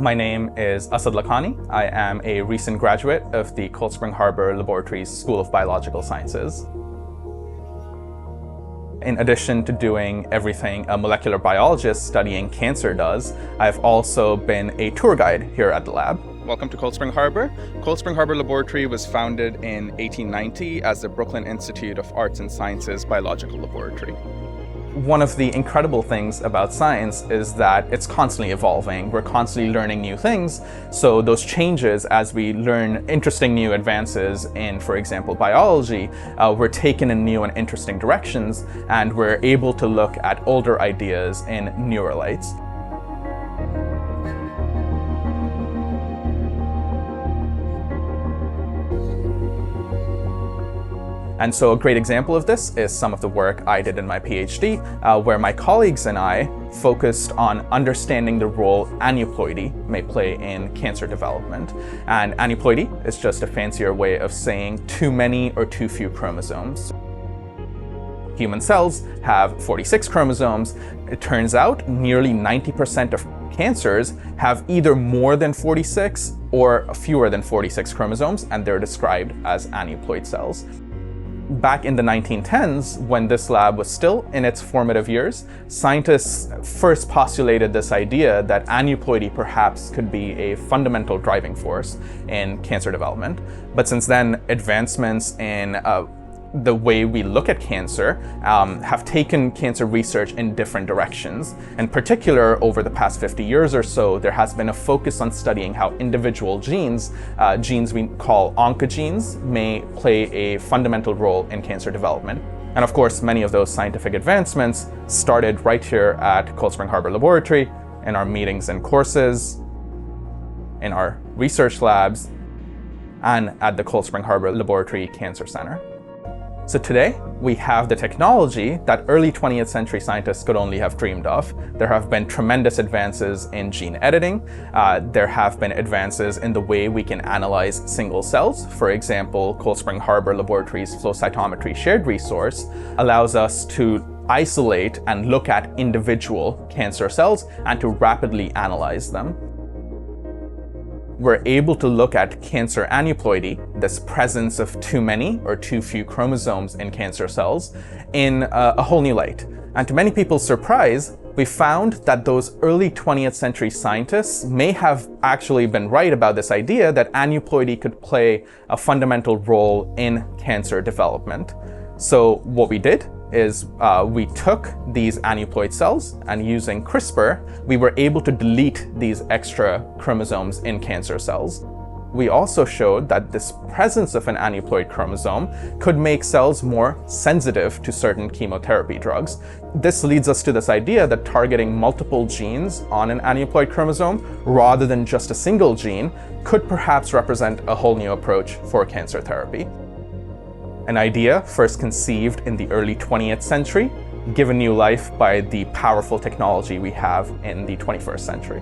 My name is Asad Lakhani. I am a recent graduate of the Cold Spring Harbor Laboratories School of Biological Sciences. In addition to doing everything a molecular biologist studying cancer does, I've also been a tour guide here at the lab. Welcome to Cold Spring Harbor. Cold Spring Harbor Laboratory was founded in 1890 as the Brooklyn Institute of Arts and Sciences Biological Laboratory. One of the incredible things about science is that it's constantly evolving. We're constantly learning new things. So those changes, as we learn interesting new advances in, for example, biology, we're taken in new and interesting directions, and we're able to look at older ideas in newer lights. And so a great example of this is some of the work I did in my PhD, where my colleagues and I focused on understanding the role aneuploidy may play in cancer development. And aneuploidy is just a fancier way of saying too many or too few chromosomes. Human cells have 46 chromosomes. It turns out nearly 90% of cancers have either more than 46 or fewer than 46 chromosomes, and they're described as aneuploid cells. Back in the 1910s, when this lab was still in its formative years, scientists first postulated this idea that aneuploidy perhaps could be a fundamental driving force in cancer development. But since then, advancements in the way we look at cancer have taken cancer research in different directions. In particular, over the past 50 years or so, there has been a focus on studying how individual genes, genes we call oncogenes, may play a fundamental role in cancer development. And of course, many of those scientific advancements started right here at Cold Spring Harbor Laboratory, in our meetings and courses, in our research labs, and at the Cold Spring Harbor Laboratory Cancer Center. So today, we have the technology that early 20th century scientists could only have dreamed of. There have been tremendous advances in gene editing. There have been advances in the way we can analyze single cells. For example, Cold Spring Harbor Laboratory's flow cytometry shared resource allows us to isolate and look at individual cancer cells and to rapidly analyze them. We're able to look at cancer aneuploidy, this presence of too many or too few chromosomes in cancer cells, in a whole new light. And to many people's surprise, we found that those early 20th century scientists may have actually been right about this idea that aneuploidy could play a fundamental role in cancer development. So what we did is we took these aneuploid cells, and using CRISPR, we were able to delete these extra chromosomes in cancer cells. We also showed that this presence of an aneuploid chromosome could make cells more sensitive to certain chemotherapy drugs. This leads us to this idea that targeting multiple genes on an aneuploid chromosome, rather than just a single gene, could perhaps represent a whole new approach for cancer therapy. An idea first conceived in the early 20th century, given new life by the powerful technology we have in the 21st century.